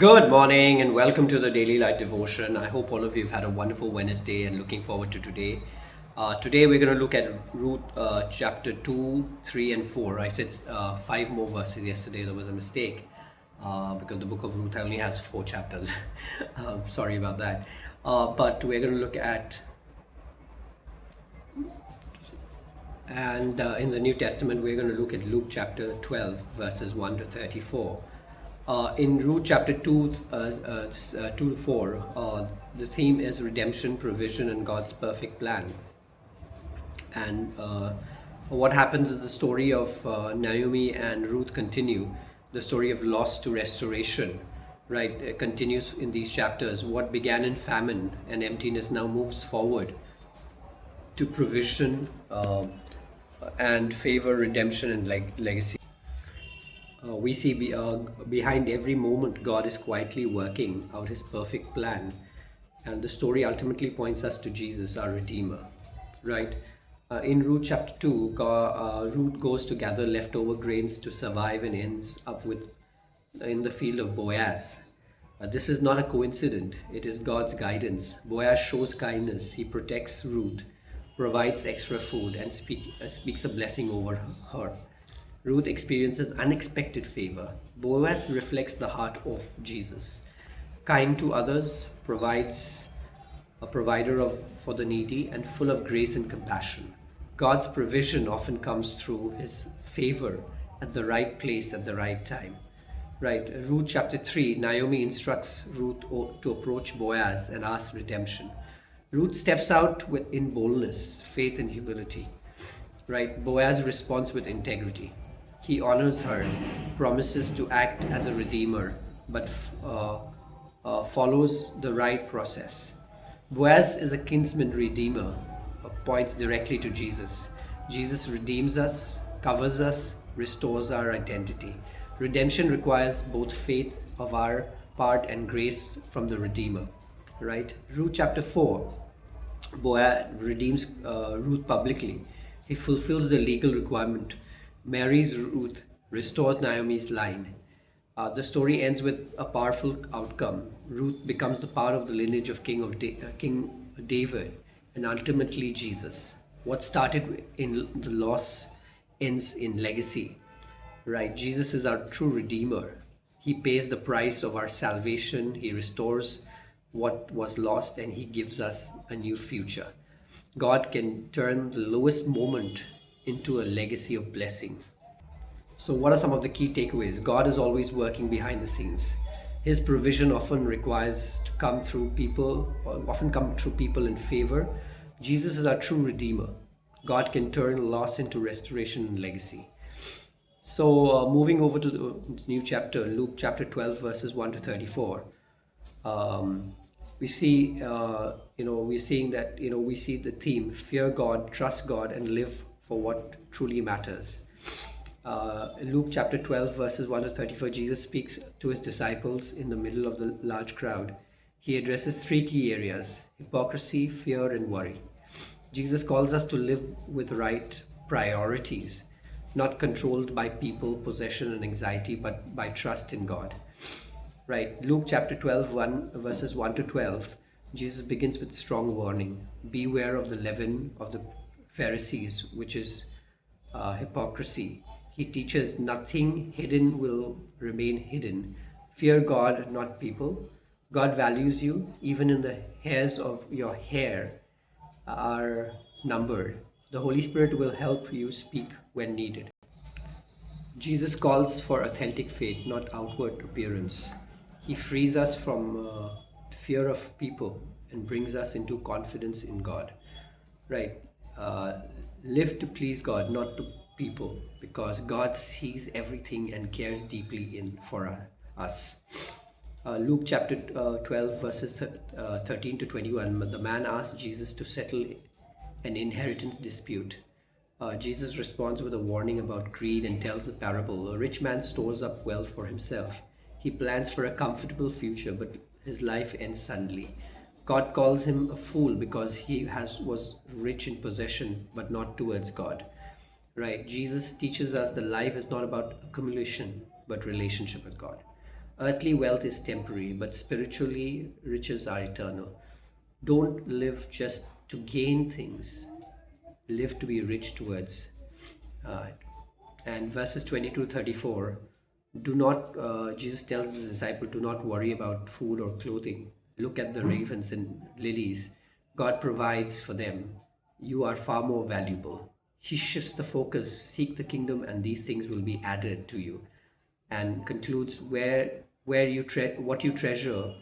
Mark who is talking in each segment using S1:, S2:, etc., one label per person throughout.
S1: Good morning and welcome to the Daily Light Devotion. I hope all of you have had a wonderful Wednesday and looking forward to today. Today we're going to look at Ruth chapter 2, 3, and 4. I said 5 more verses yesterday. There was a mistake because the book of Ruth only has 4 chapters. Sorry about that. But we're going to look at, and in the New Testament, we're going to look at Luke chapter 12, verses 1 to 34. In Ruth chapter 2, 2 to 4, the theme is redemption, provision, and God's perfect plan. And what happens is the story of Naomi and Ruth continue. The story of loss to restoration, right? It continues in these chapters. What began in famine and emptiness now moves forward to provision and favor, redemption, and legacy. We see behind every moment, God is quietly working out His perfect plan, and the story ultimately points us to Jesus, our Redeemer. Right? In Ruth chapter 2, Ruth goes to gather leftover grains to survive and ends up in the field of Boaz. This is not a coincidence, it is God's guidance. Boaz shows kindness, he protects Ruth, provides extra food, and speaks a blessing over her. Ruth experiences unexpected favor. Boaz reflects the heart of Jesus. Kind to others, provides a provider for the needy, and full of grace and compassion. God's provision often comes through His favor at the right place at the right time. Right, Ruth chapter 3, Naomi instructs Ruth to approach Boaz and ask redemption. Ruth steps out in boldness, faith, and humility. Right, Boaz responds with integrity. He honors her, promises to act as a redeemer, but follows the right process. Boaz is a kinsman redeemer, points directly to Jesus. Jesus redeems us, covers us, restores our identity. Redemption requires both faith of our part and grace from the Redeemer. Right? Ruth chapter 4, Boaz redeems Ruth publicly. He fulfills the legal requirement, marries Ruth, restores Naomi's line. The story ends with a powerful outcome. Ruth becomes a part of the lineage of King David and ultimately Jesus. What started in the loss ends in legacy. Right? Jesus is our true Redeemer. He pays the price of our salvation. He restores what was lost and He gives us a new future. God can turn the lowest moment into a legacy of blessing. So what are some of the key takeaways? God is always working behind the scenes. His provision often come through people in favor. Jesus is our true Redeemer. God can turn loss into restoration and legacy. So moving over to the new chapter, Luke chapter 12, verses 1 to 34. We see the theme: fear God, trust God, and live for what truly matters. Luke chapter 12, verses 1 to 34, Jesus speaks to His disciples in the middle of the large crowd. He addresses 3 key areas: hypocrisy, fear, and worry. Jesus calls us to live with right priorities, not controlled by people, possession, and anxiety, but by trust in God. Right, Luke chapter 12, verses 1 to 12, Jesus begins with strong warning. Beware of the leaven of the Pharisees, which is hypocrisy. He teaches nothing hidden will remain hidden. Fear God, not people. God values you. Even in the hairs of your hair are numbered. The Holy Spirit will help you speak when needed. Jesus calls for authentic faith, not outward appearance. He frees us from fear of people and brings us into confidence in God. Right? Live to please God, not to people, because God sees everything and cares deeply for us. Luke chapter 12, verses 13 to 21. The man asked Jesus to settle an inheritance dispute. Jesus responds with a warning about greed and tells a parable. A rich man stores up wealth for himself. He plans for a comfortable future, but his life ends suddenly. God calls him a fool because he was rich in possession, but not towards God. Right? Jesus teaches us that life is not about accumulation, but relationship with God. Earthly wealth is temporary, but spiritually riches are eternal. Don't live just to gain things, live to be rich towards. Uh, and verses 22-34, do not, Jesus tells his disciple, do not worry about food or clothing. Look at the ravens and lilies. God provides for them. You are far more valuable. He shifts the focus, seek the kingdom, and these things will be added to you. And concludes, where you what you treasure,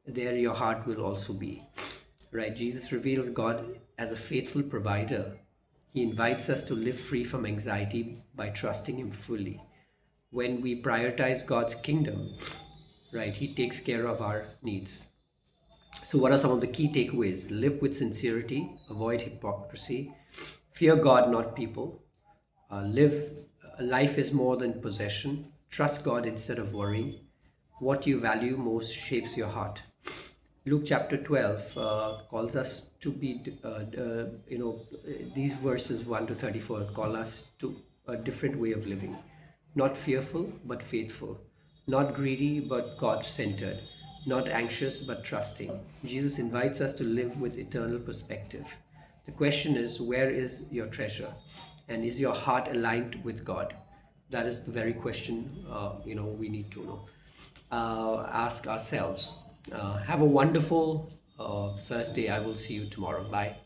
S1: there your heart will also be. Right? Jesus reveals God as a faithful provider. He invites us to live free from anxiety by trusting him fully. When we prioritize God's kingdom, right, he takes care of our needs. So what are some of the key takeaways? Live with sincerity, avoid hypocrisy, fear God, not people. Live life is more than possession. Trust God instead of worrying. What you value most shapes your heart. Luke chapter 12 calls us to be, these verses 1 to 34 call us to a different way of living. Not fearful, but faithful. Not greedy, but God centered. Not anxious, but trusting. Jesus invites us to live with eternal perspective. The question is, where is your treasure? And is your heart aligned with God? That is the very question we need to know. Ask ourselves. Have a wonderful Thursday. I will see you tomorrow. Bye.